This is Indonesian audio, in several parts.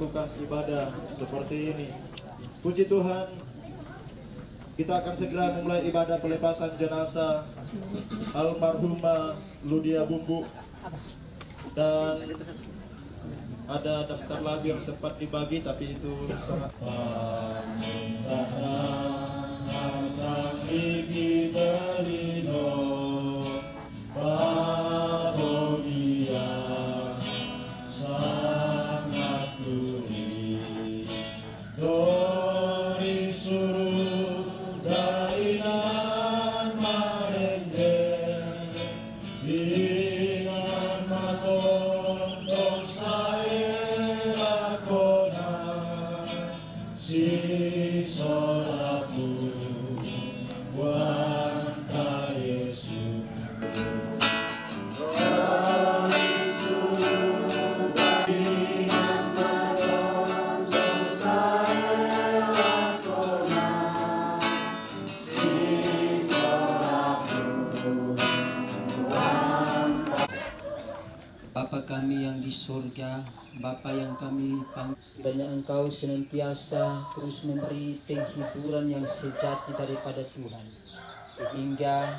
melakukan ibadah seperti ini. Puji Tuhan, kita akan segera memulai ibadah pelepasan jenazah almarhumah Ludia Bumbu. Dan ada daftar lagu yang sempat dibagi, tapi itu sangat Bapa kami yang di surga, Bapa yang kami panggil, kiranya Engkau senantiasa terus memberi penghiburan yang sejati daripada Tuhan, sehingga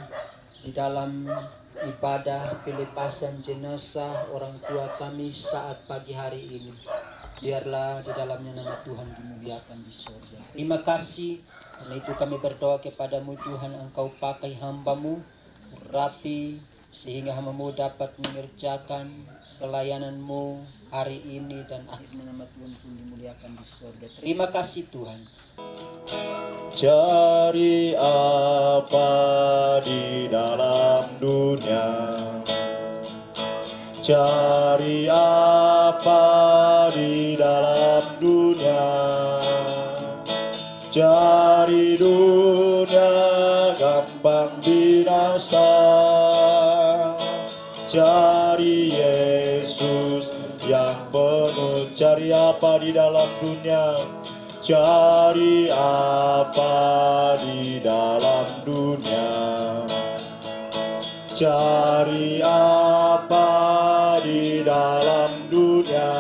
di dalam ibadah pelepasan jenazah orang tua kami saat pagi hari ini, biarlah di dalamnya nama Tuhan dimuliakan di surga. Terima kasih, karena itu kami berdoa kepadamu Tuhan, Engkau pakai hamba-Mu rapi, sehingga hamba-Mu dapat mengerjakan pelayanan-Mu hari ini dan akhirnya nama Tuhan pun dimuliakan di surga. Terima kasih Tuhan. Cari apa di dalam dunia? Cari apa di dalam dunia? Cari dunia gampang binasa. Cari Yesus yang penuh. Cari apa di dalam dunia? Cari apa di dalam dunia? Cari apa di dalam dunia?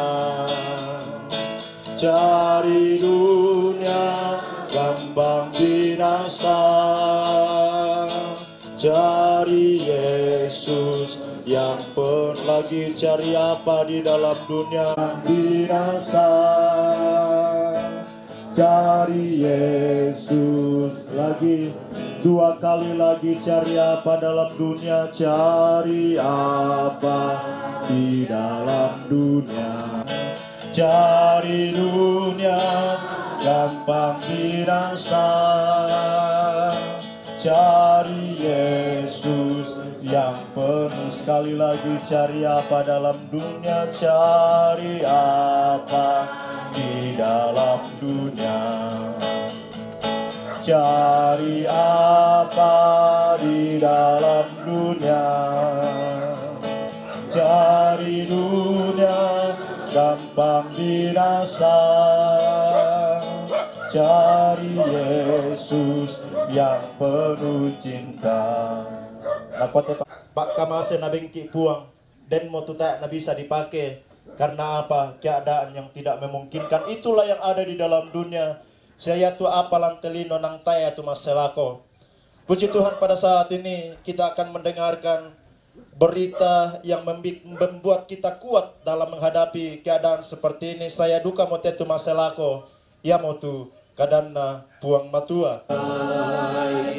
Cari dunia gampang binasa. Cari Yesus yang penuh. Lagi cari apa di dalam dunia? Binasa. Cari Yesus lagi, dua kali lagi. Cari apa dalam dunia? Cari apa di dalam dunia? Cari dunia gampang dirasa. Cari Yesus yang penuh. Sekali lagi, cari apa dalam dunia? Cari apa di dalam dunia? Cari apa di dalam dunia? Cari dunia gampang dirasa. Cari Yesus yang penuh cinta. Nakote Pak Kamase nabengki puang dan mau tak bisa dipakai. Karena apa? Keadaan yang tidak memungkinkan. Itulah yang ada di dalam dunia. Saya tu apa lantelino nang taya tu maselako. Puji Tuhan, pada saat ini kita akan mendengarkan berita yang membuat kita kuat dalam menghadapi keadaan seperti ini. Saya duka mau tetu maselako. Ya mau tu kadana puang matua.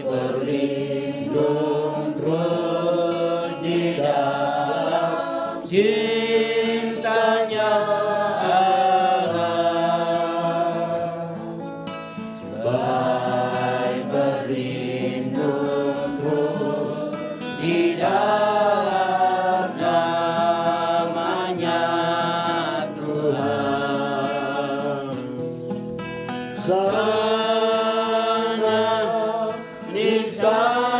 Berlindung terus di dalam cintanya Allah, baik berlindung terus di dalam namanya Tuhan. Sana nisana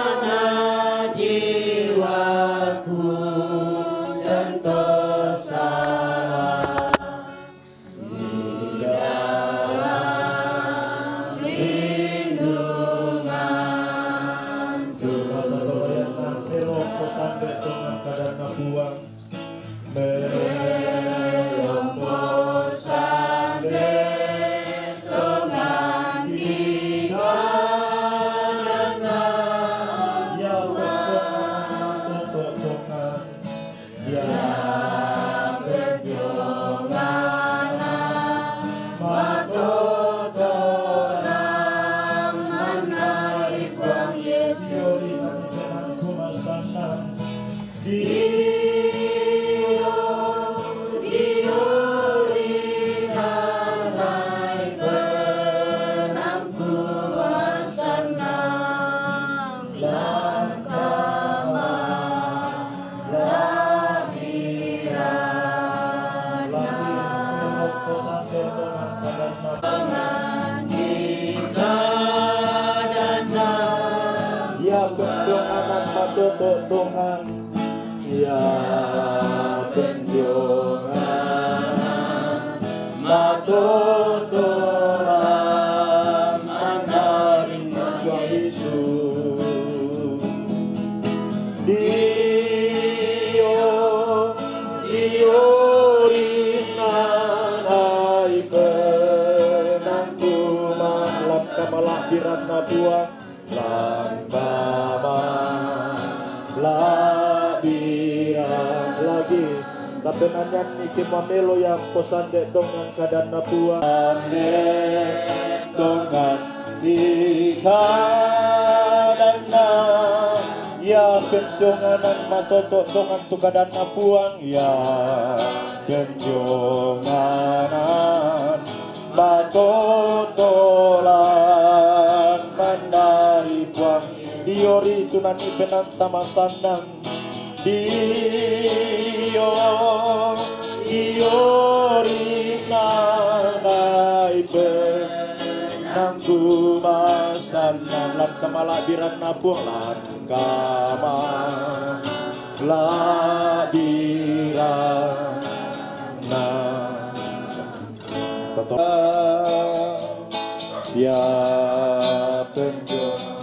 matoto Tuhan ya penjongan matoto manaring Tuhan Yesus Dio rinanai penangku malam kamalahiran na buah lambama labiran lagi tapi nanyan iki mamelo yang posande dongan kadan na buah dongan ikadan na ya penjonganan matoto dongan tukadan na buang ya penjonganan matotolan mandai buang diori tunani penantamasanang diori nanai penangku masanang lan kamalabiran nabuang lan kama labiran na toto ya penjong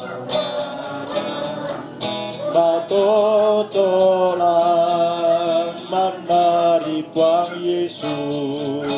batotolan mandari Puang Yesus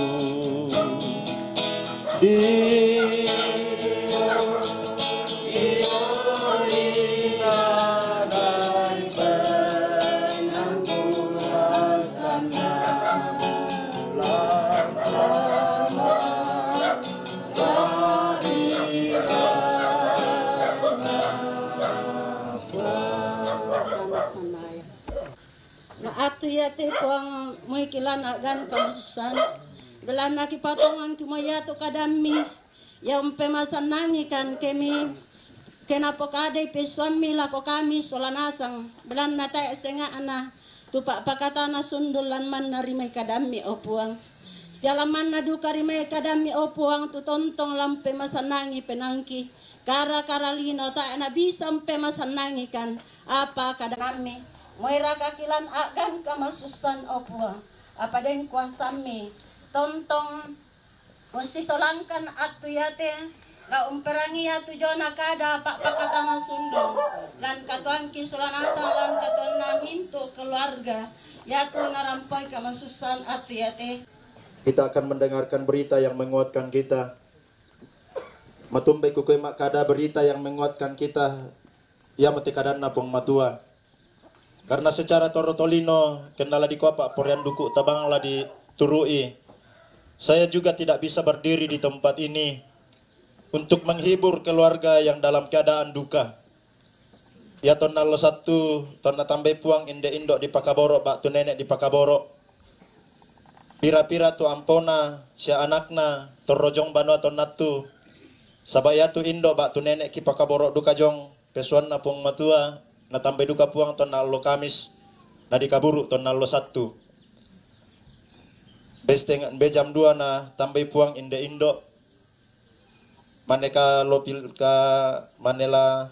Atu ya te puang muy kilan agan kamasusan belana ki patongan ki moya to kadami ya masan nangi kan kemi kenapa kade pesuami la ko kami solanasang belana ta senga ana tupak pakatana sundulan man narimai kadami o puang sialaman na duka rimai kadami o puang tu tontong lampe masan nangi penangki kara karalino ta na bisa masan nangi kan apa kadami Moira kakilan agan kamasusan opwa apa den kuasami tontong musti solangkan atu yate ga umperangi ya tujona kada pak pakatana sundong lan katuan ki solanasa lan katuan na hinto keluarga yatu narampai kamasusan atu yate. Kita akan mendengarkan berita yang menguatkan kita. Matumbe kukoy makada berita yang menguatkan kita ya mati kadan napong matua. Karena secara torotolino kendala di kopak porian duku tabanglah di turui. Saya juga tidak bisa berdiri di tempat ini untuk menghibur keluarga yang dalam keadaan duka. Ya tonna lo satu tonna tambe puang inde indok di Pakaboro bak tu nenek di Pakaboro. Pira-pira tu ampona sia anakna torrojong banua tonnatu. Sabaya tu indok bak tu nenek ki Pakaboro duka jong pesuan na pung matua. Na tambay duka puang ton na lo Kamis na di kaburu ton na lo Sabtu. Be jam 2 na tambay puang inde indo. Maneka lopil ka manela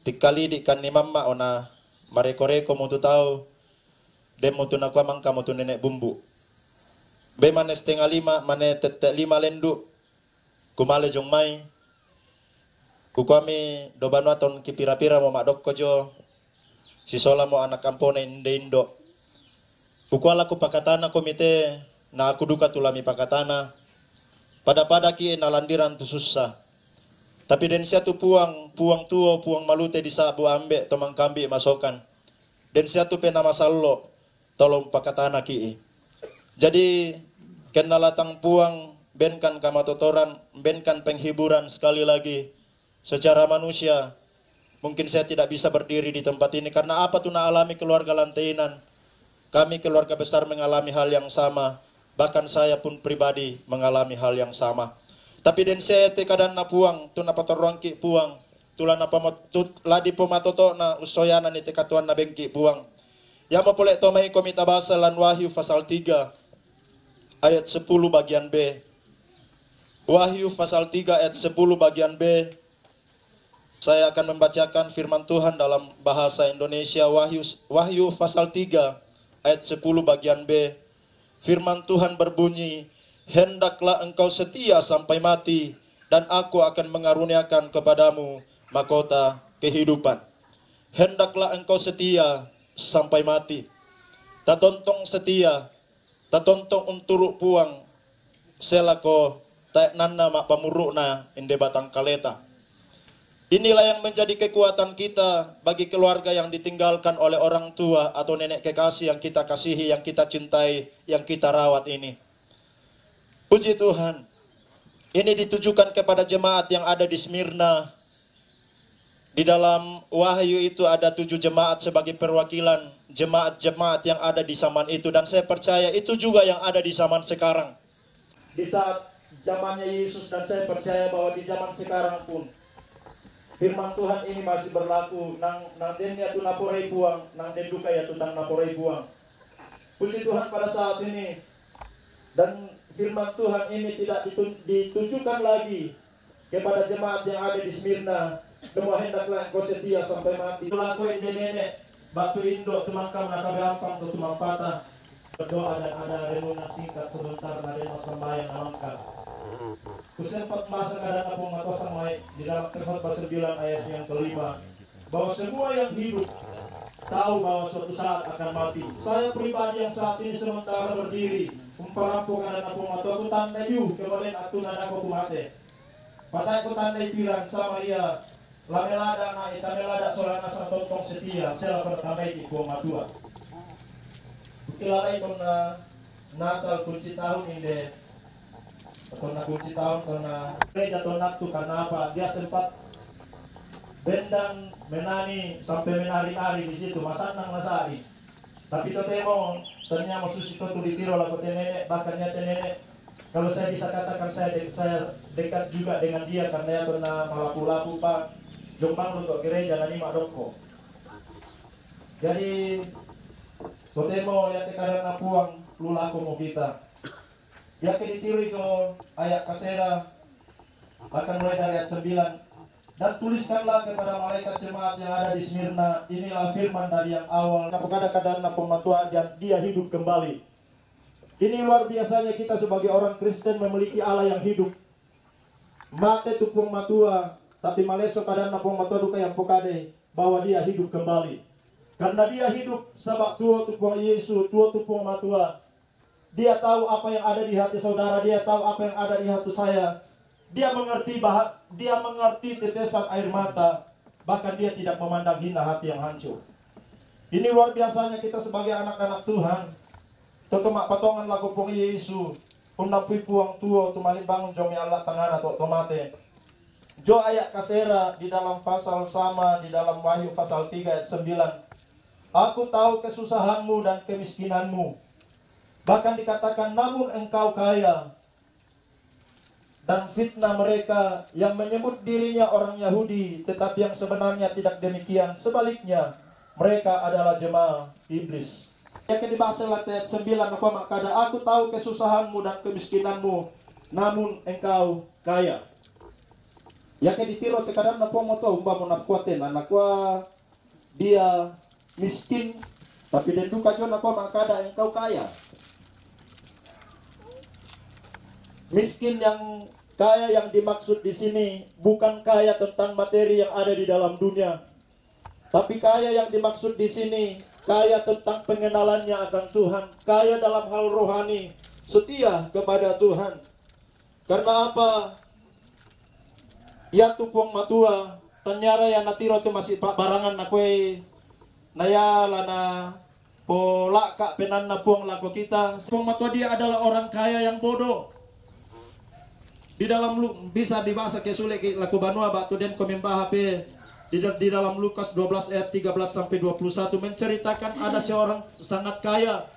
tikali di kan ni mama ona mareko-reko mo tu tau. Dem mo tu na kwa mangka mo tu nenek bumbu. Be mane 4:30 mane tete 5 lendu. Kumale jong mai. Kukwami do banua ton kipira-pira mo madok kojo. Si sola mo anak kampone inde indo. Kukwala ko pakatana komite na aku duka tulami pakatana. Pada ki nalandiran tu susah. Tapi den sia tu puang tuo puang malute di sabu ambe tomang kambi masokan. Den sia tu pena masallo tolong pakatana ki. Jadi kenalatang puang benkan kamatotoran benkan penghiburan sekali lagi secara manusia. Mungkin saya tidak bisa berdiri di tempat ini karena apa tuh na alami keluarga lantainan. Kami keluarga besar mengalami hal yang sama. Bahkan saya pun pribadi mengalami hal yang sama. Tapi den saya te kadan na puang tu na patorongki puang. Tulan na pamotut ladi pomatoto na usoyanan ni te katuan na bengki puang. Ya mapolek to may komita basa lan Wahyu pasal 3 ayat 10 bagian B. Wahyu pasal 3 ayat 10 bagian B. Saya akan membacakan firman Tuhan dalam bahasa Indonesia, Wahyu pasal 3 ayat 10 bagian B. Firman Tuhan berbunyi, "Hendaklah engkau setia sampai mati, dan aku akan mengaruniakan kepadamu mahkota kehidupan." Hendaklah engkau setia sampai mati. Tatontong setia, tatontong unturuk puang, selako tak nana mak pamurukna inde batang kaleta. Inilah yang menjadi kekuatan kita bagi keluarga yang ditinggalkan oleh orang tua atau nenek kekasih yang kita kasihi, yang kita cintai, yang kita rawat ini. Puji Tuhan. Ini ditujukan kepada jemaat yang ada di Smyrna. Di dalam Wahyu itu ada 7 jemaat sebagai perwakilan jemaat-jemaat yang ada di zaman itu. Dan saya percaya itu juga yang ada di zaman sekarang. Di saat zamannya Yesus, dan saya percaya bahwa di zaman sekarang pun firman Tuhan ini masih berlaku. Nang dennya tu naporai buang, nang den duka ya tu tang naporai buang. Puji Tuhan pada saat ini. Dan firman Tuhan ini tidak ditujukan lagi kepada jemaat yang ada di Smyrna. Semua hendaklah engkau setia sampai mati. Lakuin nenek, batu indo tumangkam nakabampang tu tumampata. Berdoa dan ada renungan singkat sebentar ada sembahyang alangkah. Kusempat masa kadang apung matosang mai di dalam Kekhotbah 9 ayat yang kelima, bahwa semua yang hidup tahu bahwa suatu saat akan mati. Saya pribadi yang saat ini sementara berdiri umparampung kadang apung mato aku tandai yu kemarin aku nada aku mate. Patay ko tandai pirang sama ia lamelada na itamelada solana sa tontong setia sela pertamai di buang matua. Kilala itu na Natal kunci tahun ini. Karena kunci tahun karena gereja tonat tuh karena apa? Dia sempat bendang menani sampai menari-nari di situ, masanang masari. Tapi itu temo ternyata musuh itu tuh ditiro lagu nenek, bahkan nyata nenek. Kalau saya bisa katakan saya dekat juga dengan dia karena dia pernah melapu-lapu pak jombang untuk gereja nani madoko. Jadi temo lihat karena puang lulaku mau kita. Ya ditiru itu ayat kasera akan mulai dari ayat 9. Dan tuliskanlah kepada malaikat jemaat yang ada di Smyrna, inilah firman dari yang awal. Kadang-kadang pematua dan dia hidup kembali. Ini luar biasanya kita sebagai orang Kristen memiliki Allah yang hidup. Mate tupung matua, tapi maleso kadang napung matua duka yang pokade bahwa dia hidup kembali. Karena dia hidup sabak tua tupung Yesus, tua tupung matua. Dia tahu apa yang ada di hati saudara, dia tahu apa yang ada di hati saya. Dia mengerti tetesan air mata, bahkan dia tidak memandang hina hati yang hancur. Ini luar biasanya kita sebagai anak-anak Tuhan. Totomak patongan lagu pong Yesus, unampui puang tua, tumalin bangun jomi Allah tangan atau tomate. Jo ayat kasera di dalam pasal sama, di dalam Wahyu pasal 3 ayat 9. Aku tahu kesusahanmu dan kemiskinanmu. Bahkan dikatakan, namun engkau kaya. Dan fitnah mereka yang menyebut dirinya orang Yahudi, tetapi yang sebenarnya tidak demikian. Sebaliknya, mereka adalah jemaah iblis. Yang dibahas ayat 9, apa makada, aku tahu kesusahanmu dan kemiskinanmu, namun engkau kaya. Yang ditiro tekadang na po mo to, umba mo nakuatin, anakwa dia miskin, tapi den duka jo na po makada engkau kaya. Miskin yang kaya yang dimaksud di sini bukan kaya tentang materi yang ada di dalam dunia, tapi kaya yang dimaksud di sini kaya tentang pengenalannya akan Tuhan, kaya dalam hal rohani, setia kepada Tuhan. Karena apa? Ya tupong matua, tanyara yang natiro tu masih barangan na kwe naya lana pola kak penan na puang lako kita. Tupong matua dia adalah orang kaya yang bodoh. Di dalam bisa dibahas ke sulit laku banua batu den komemba HP di dalam Lukas 12 ayat 13 sampai 21 menceritakan ada seorang sangat kaya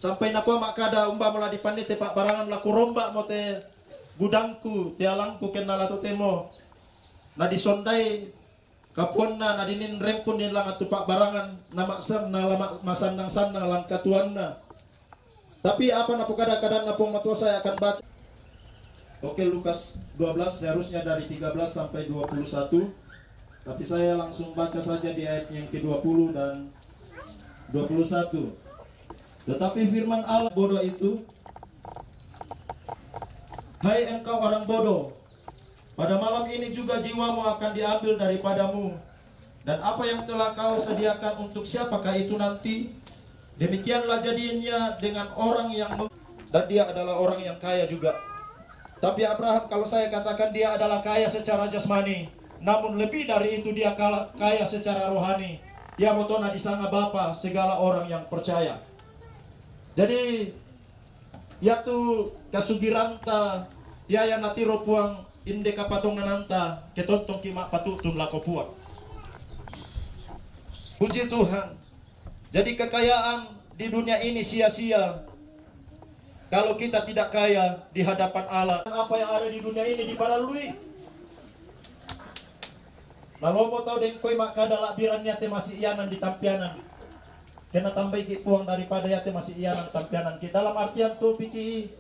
sampai nakwa makada umba mula dipanite pak barangan laku rombak mote gudangku tialangku kenal atau temo na disondai kaponna na dinin rempun nilang atu pak barangan na maksan na masandang sandang lang katuanna. Tapi apa napu kadang-kadang napong matua saya akan baca. Oke, Lukas 12 seharusnya dari 13 sampai 21. Tapi saya langsung baca saja di ayat yang ke-20 dan 21. Tetapi firman Allah bodoh itu, hai engkau orang bodoh, pada malam ini juga jiwamu akan diambil daripadamu, dan apa yang telah kau sediakan untuk siapakah itu nanti? Demikianlah jadinya dengan orang yang dan dia adalah orang yang kaya juga. Tapi Abraham, kalau saya katakan dia adalah kaya secara jasmani, namun lebih dari itu dia kaya secara rohani. Ya motona disanga Bapa segala orang yang percaya. Jadi ya tu kasugiranta ya yang natiro puang inde kapatongananta ketontong kima patutun lako puang. Puji Tuhan. Jadi kekayaan di dunia ini sia-sia kalau kita tidak kaya di hadapan Allah. Apa yang ada di dunia ini diparalui. Lalu mau tahu deng koi maka ada labirannya te masih ianan di tampianan. Kena tambah puang daripada ya te masih ianan tampianan. Kita dalam artian tuh piki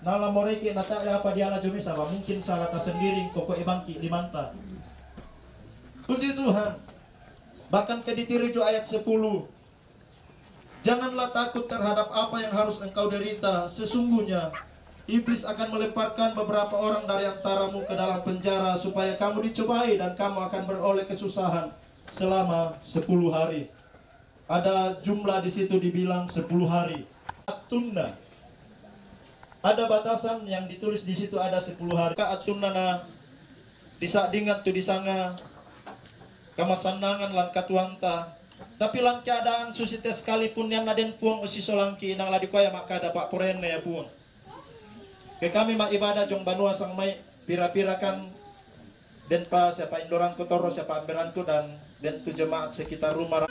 nala moreki nata apa dia la jumi sama mungkin salah ta sendiri koko ibangki di manta. Puji Tuhan. Bahkan ke ditirijo ayat 10. Janganlah takut terhadap apa yang harus engkau derita. Sesungguhnya iblis akan melemparkan beberapa orang dari antaramu ke dalam penjara supaya kamu dicobai dan kamu akan beroleh kesusahan selama 10 hari. Ada jumlah di situ dibilang 10 hari. Atunda. Ada batasan yang ditulis di situ ada 10 hari. Atunda na bisa dingat tu disanga kamasanangan lan katuanta. Tapi lan keadaan susite sekalipun yang naden puang usi solangki nang ladi koya maka ada pak purene ya puang. Ke kami mak ibadah jong banua sang mai pira-pira kan den pa siapa indoran ku toro siapa amberanku dan den tu jemaat sekitar rumah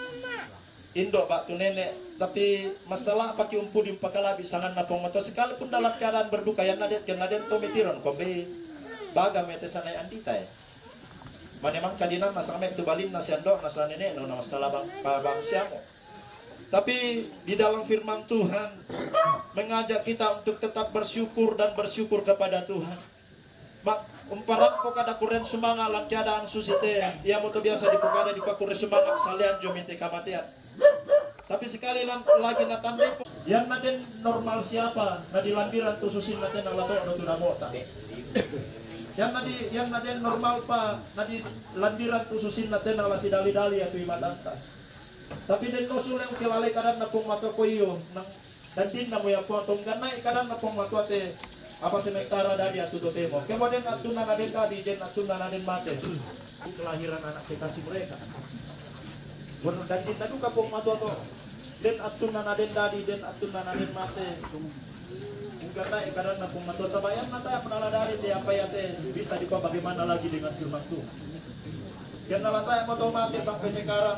Indo bak tu nenek. Tapi masalah pakai umpu di pakalabi sangan napong moto sekalipun dalam keadaan berduka yang naden to mitiron kombe baga mete sanai andita ya. Manemang kadinang nasa kami itu balin nasi andok nasa nenek no nama salah bang siamo. Tapi di dalam firman Tuhan mengajak kita untuk tetap bersyukur dan bersyukur kepada Tuhan. Mak umparan ko kada kuren sumanga lan keadaan susite ia moto biasa di pokada di pakure sumanga salian jo minta kamatian. Tapi sekali lagi natandai yang naden normal siapa na dilambiran tu susin naden alato no tunamota. Yang naden normal pa nadi landiran tususin naten ala si dali-dali atau imadanta. Tapi den kosul yang kelalai kadang napong mato ko iyo nang dantin na mo ya po tong ganay kadang napong mato ate apa sementara dari atu do temo. Kemudian atun na naden tadi den atun na naden mate. Kelahiran anak kekasih mereka. Bueno dantin na du kapong mato to. Den atun na naden tadi den atun na naden mate. Karena kadang napong matua tabayan mata yang menala dari dia apa ya teh bisa dikau bagaimana lagi dengan firman Tuhan. Karena lata yang mau mati sampai sekarang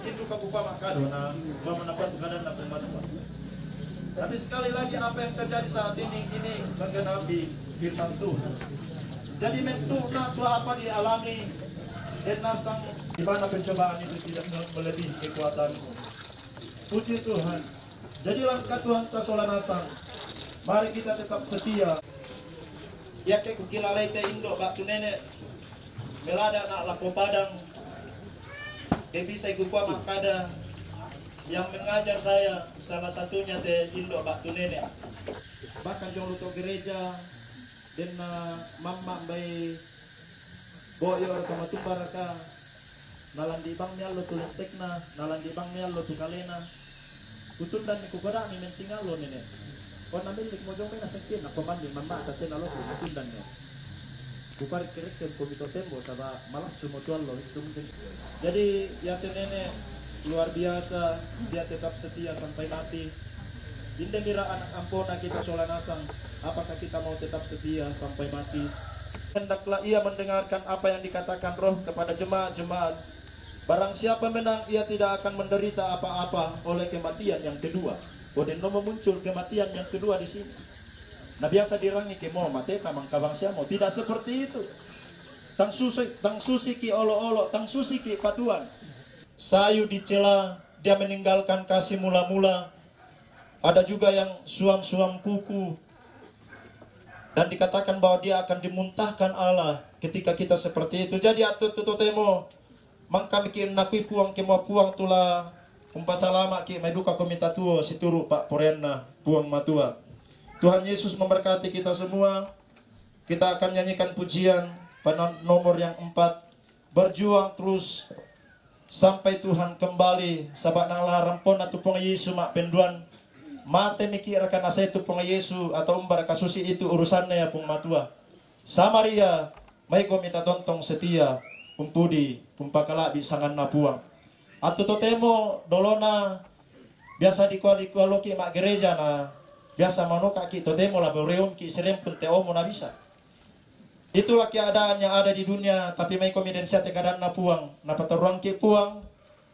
itu kabupa makado na memendapat kadang napong matua. Tapi sekali lagi apa yang terjadi saat ini menggenapi firman Tuhan. Jadi mentukna tua apa dialami dan nasang di mana pencobaan itu tidak melebihi kekuatanmu. Puji Tuhan. Jadi langkah Tuhan tersolah nasang. Mari kita tetap setia. Ya ke kukilalai te indo batu nenek melada nak lapo padang. Dia bisa ikut makada yang mengajar saya salah satunya te indo batu nenek. Bahkan jong luto gereja dan mama bay boyor kama tumbaraka nalan di bang mialo tulis tekna nalan di bang mialo tukalena kutundan ni kukoda ni mentingalo nenek. Kau namin lik mo jong may nasakit na pamandin mama sa tinalo ko kutundan niya. Bukar kirek komito tembo saba malah sumutuan lo itu mungkin. Jadi ya nenek luar biasa dia tetap setia sampai mati. Indah mira anak ampona kita solanasang apakah kita mau tetap setia sampai mati? Hendaklah ia mendengarkan apa yang dikatakan Roh kepada jemaat-jemaat. Barang siapa menang ia tidak akan menderita apa-apa oleh kematian yang kedua. Bodeno muncul kematian yang kedua di sini. Nah biasa dirangi ke mo mate kamang kabang siamo. Tidak seperti itu. Tang susi ki olo-olo, tang susi ki patuan. Sayu dicela, dia meninggalkan kasih mula-mula. Ada juga yang suam-suam kuku. Dan dikatakan bahwa dia akan dimuntahkan Allah ketika kita seperti itu. Jadi atut temo mangkami ki nakui puang kemo puang tula umpasalama ki meduka komita tuo situru Pak Porena puang matua. Tuhan Yesus memberkati kita semua. Kita akan nyanyikan pujian pada nomor yang 4. Berjuang terus sampai Tuhan kembali. Sabat nang larampon atau pong Yesus mak penduan. Mate mikir akan asa itu pong Yesus atau umbar kasusi itu urusannya ya pong matua. Samaria mai komita tontong setia umpudi pumpakalabi sangan napuang. Atau totemo dolona biasa dikual loki mak gereja na biasa manuka ki totemo lah bereum ki serempun teomo na bisa. Itulah keadaan yang ada di dunia, tapi mai komiden siate keadaan napuang, napataruang ki puang,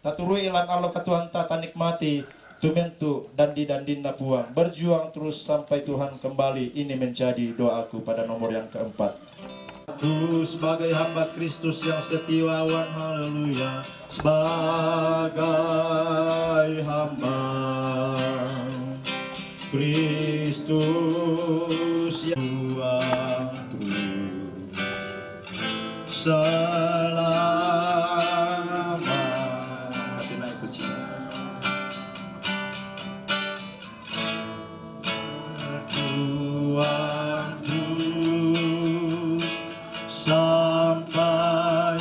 taturui ilan Allah katuhan ta nikmati tumentu dandin napuang. Berjuang terus sampai Tuhan kembali. Ini menjadi doaku pada nomor yang keempat. Aku sebagai hamba Kristus yang setiawan, haleluya. Sebagai hamba Kristus yang berjuang terus selama. Masih naik kucing. Berjuang terus sampai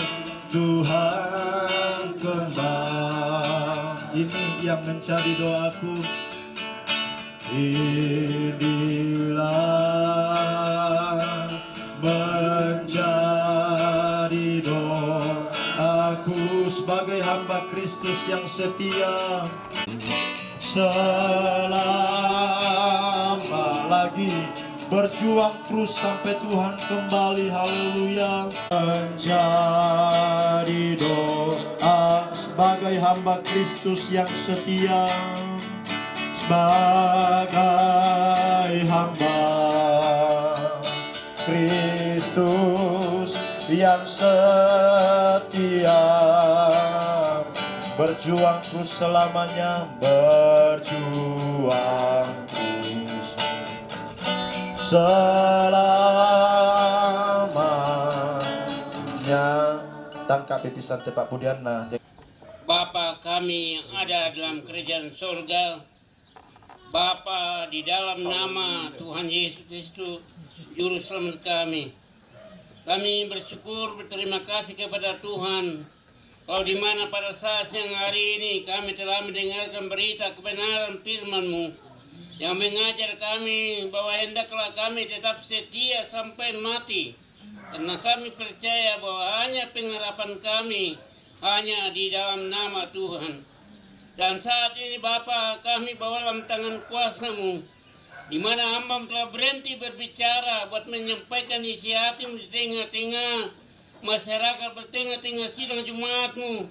Tuhan kembali. Ini yang menjadi doaku. Inilah menjadi doaku sebagai hamba Kristus yang setia. Selama lagi berjuang terus sampai Tuhan kembali, haleluya. Menjadi doa sebagai hamba Kristus yang setia, sebagai hamba Kristus yang setia, berjuang terus selamanya, berjuang terus selamanya. Tangkap pipisan tepak pudiana. Bapa kami yang ada dalam kerajaan surga, Bapa di dalam nama Tuhan Yesus Kristus Juru Selamat kami bersyukur, berterima kasih kepada Tuhan. Kalau di mana pada saat siang hari ini kami telah mendengarkan berita kebenaran firman-Mu yang mengajar kami bahwa hendaklah kami tetap setia sampai mati, karena kami percaya bahwa hanya pengharapan kami hanya di dalam nama Tuhan. Dan saat ini Bapa, kami bawa dalam tangan kuasa-Mu, di mana hamba telah berhenti berbicara buat menyampaikan isi hati-Mu di tengah-tengah masyarakat, bertengah-tengah sidang Jumat-Mu.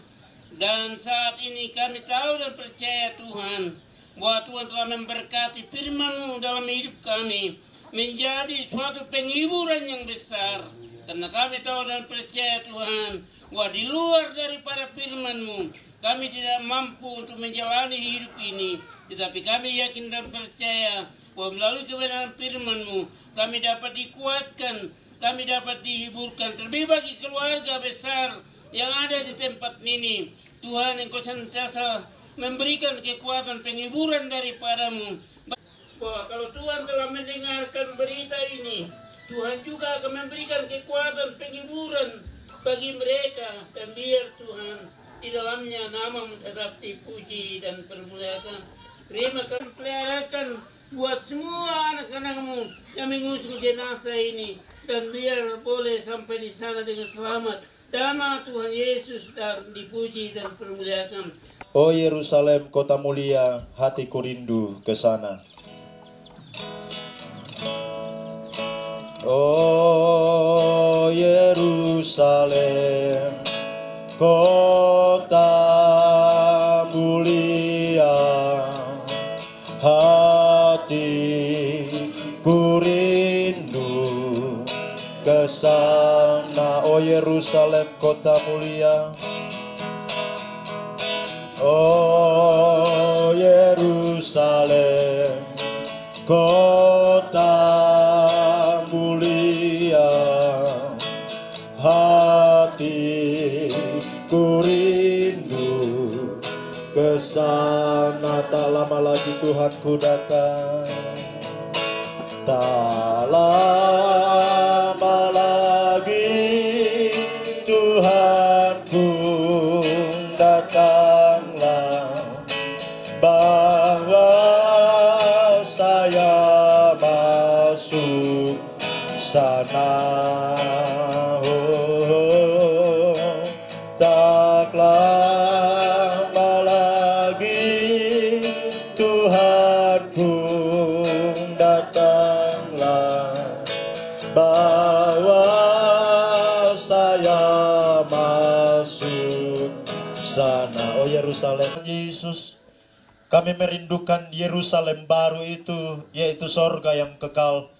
Dan saat ini kami tahu dan percaya Tuhan, bahwa Tuhan telah memberkati firman-Mu dalam hidup kami, menjadi suatu penghiburan yang besar. Karena kami tahu dan percaya Tuhan, bahwa di luar daripada firman-Mu kami tidak mampu untuk menjalani hidup ini, tetapi kami yakin dan percaya bahwa melalui kebenaran firman-Mu kami dapat dikuatkan, kami dapat dihiburkan. Terlebih bagi keluarga besar yang ada di tempat ini, Tuhan Engkau senantiasa memberikan kekuatan penghiburan daripada-Mu. Bahwa kalau Tuhan telah mendengarkan berita ini, Tuhan juga akan memberikan kekuatan penghiburan bagi mereka. Dan biar Tuhan di dalamnya nama-Mu tetap dipuji dan permuliakan. Terima kasih peliharakan buat semua anak-anak-Mu yang mengusung jenazah ini, dan biar boleh sampai di sana dengan selamat. Nama Tuhan Yesus dan dipuji dan permuliakan. Oh Yerusalem, kota mulia, hatiku rindu ke sana. Oh Yerusalem, kota mulia, hatiku rindu ke sana. Oh Yerusalem, kota mulia. Oh Yerusalem, kota mulia, sana, tak lama lagi Tuhanku datang. Tak lama lagi Tuhanku datanglah, bahwa saya masuk sana. Tak lama lagi Tuhanku datanglah, bahwa saya masuk sana. Oh Yerusalem, Yesus, kami merindukan Yerusalem baru itu, yaitu sorga yang kekal.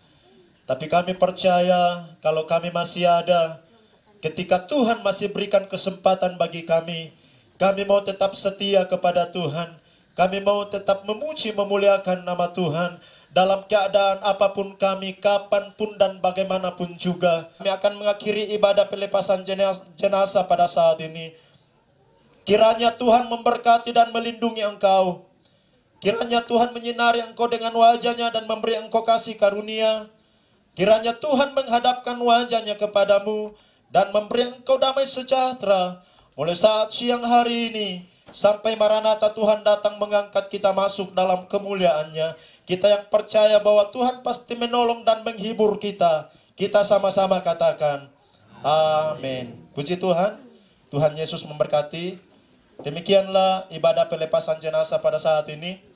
Tapi kami percaya kalau kami masih ada, ketika Tuhan masih berikan kesempatan bagi kami mau tetap setia kepada Tuhan. Kami mau tetap memuji memuliakan nama Tuhan. Dalam keadaan apapun kami, kapanpun dan bagaimanapun juga. Kami akan mengakhiri ibadah pelepasan jenazah pada saat ini. Kiranya Tuhan memberkati dan melindungi engkau. Kiranya Tuhan menyinari engkau dengan wajahnya dan memberi engkau kasih karunia. Kiranya Tuhan menghadapkan wajahnya kepadamu dan memberi engkau damai sejahtera mulai saat siang hari ini sampai Maranatha Tuhan datang mengangkat kita masuk dalam kemuliaannya. Kita yang percaya bahwa Tuhan pasti menolong dan menghibur kita. Kita sama-sama katakan amin. Puji Tuhan. Tuhan Yesus memberkati. Demikianlah ibadah pelepasan jenazah pada saat ini.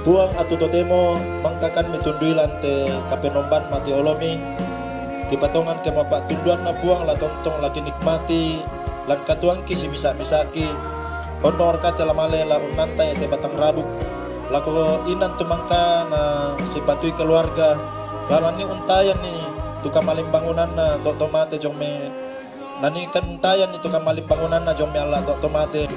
Tuang atu totemo mangkakan mitundui lante kapenomban mati olomi kipatongan ke mapak tunduan na buang la tontong lagi nikmati lan katuang ki si bisa-bisaki ondor kate lamale la unantai te batang rabuk lako inan tumangka na sipatui keluarga balani untayan ni tukang maling bangunan na tomate jong me nani kan untayan ni tukang maling bangunan na jong me ala tomate.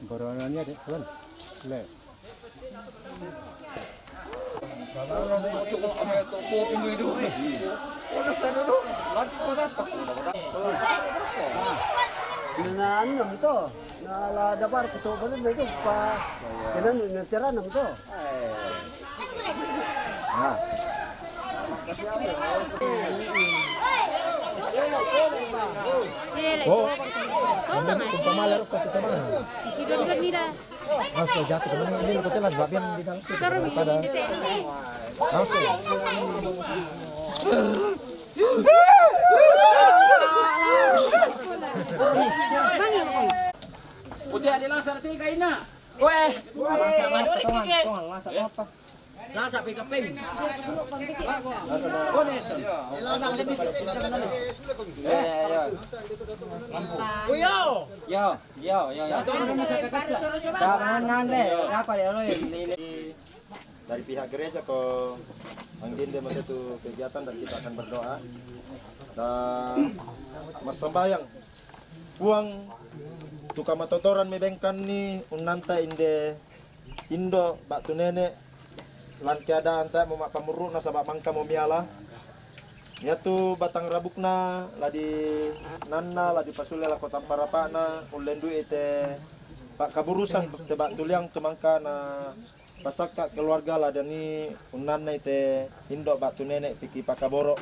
Barangannya deh, tuan. Le. Nanam itu, nala dapat ketuban itu pak, jangan ngetera nam itu. Oh, pamalar ko sa tama. Sidon-sidon nila. Aso jatuh teman ini ko telan babian di dalam pada. Aso. Udah dilaksar tiga ina. Weh, masak apa? Nasa pikaping. Dari pihak gereja ke mengginde itu kegiatan dan kita akan berdoa dan mas sembayang uang tukama totoran mebengkan ni unanta inde indo batu nenek lan tiada anta memak pamuruk na sabab mangka momiala yaitu batang rabukna ladi nanna ladi pasule la kota parapana ulendu ite pak kaburusan tebak tuliang temangka na pasaka keluarga lah dani unanna ite indo batu nenek piki pakaboro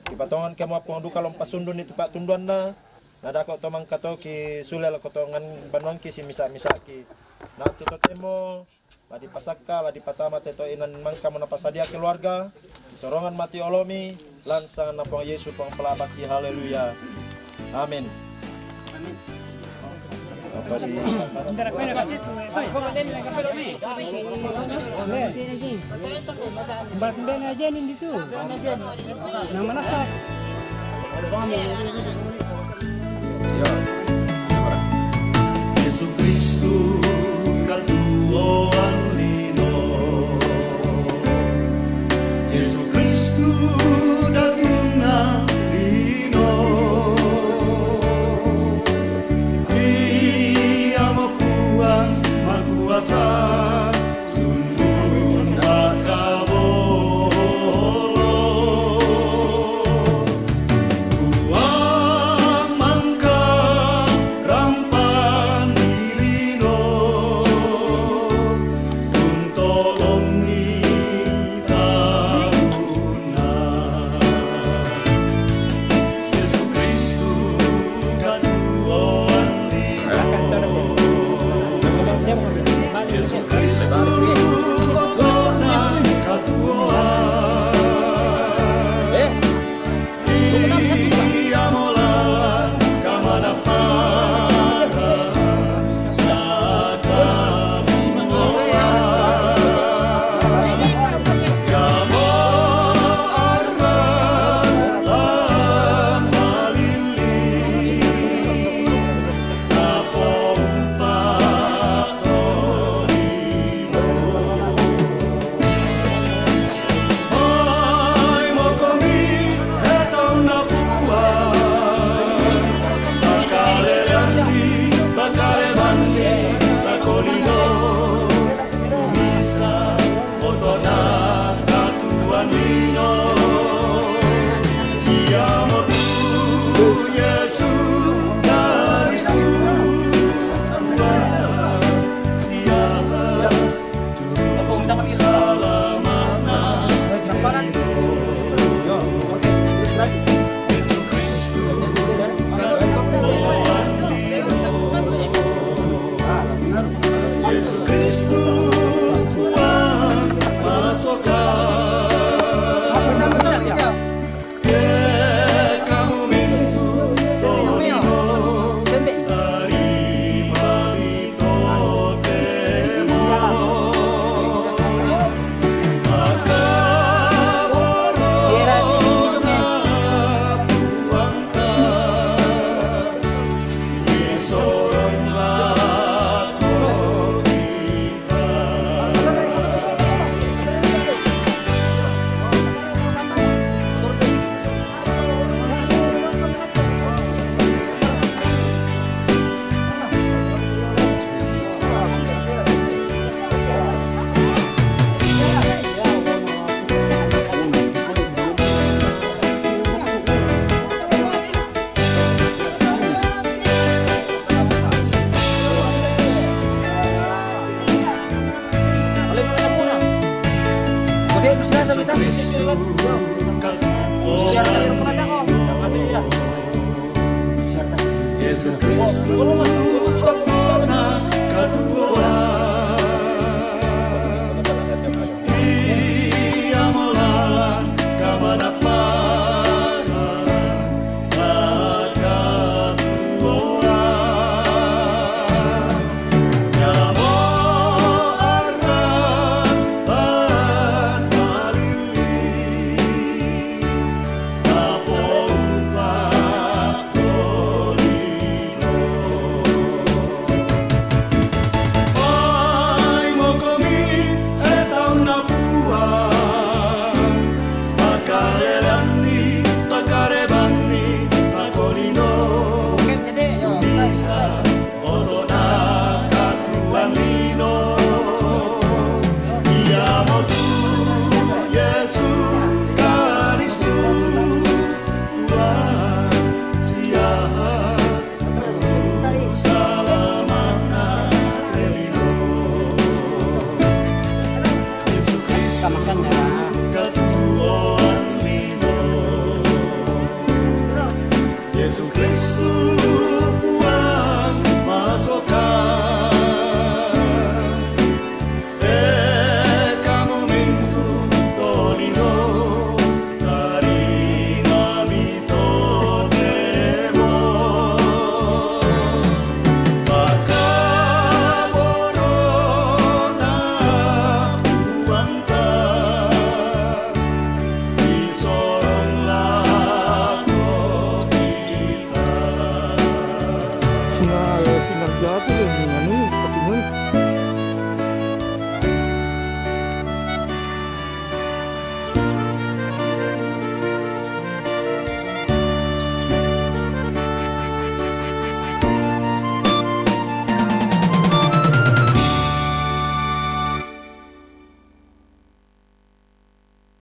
kipatongan kemo apong duka lompas sundun itu pak tunduan na nada kok tomang kato ki sule la kotongan banuan ki si misa ki na tuto temo ladi pasaka ladi patama teto inan mangka menapasadia keluarga sorongan mati olomi lansang napong Yesus pang pelabaki haleluya amin. Apa sih? aja nih itu. Yang mana sah? Yesus Kristus katuoan lino Yesus Kristus dagingna lino Dia mau kuat makuasa sundun akabolo kuang mangka rampan dilino tuntolong kita guna Yesus Kristus katuoan lino Yesus Kristus pokona katuoan Dia molala kamana pada Kamo arman lan malili Napompa orino Cristo, Yesus Kristus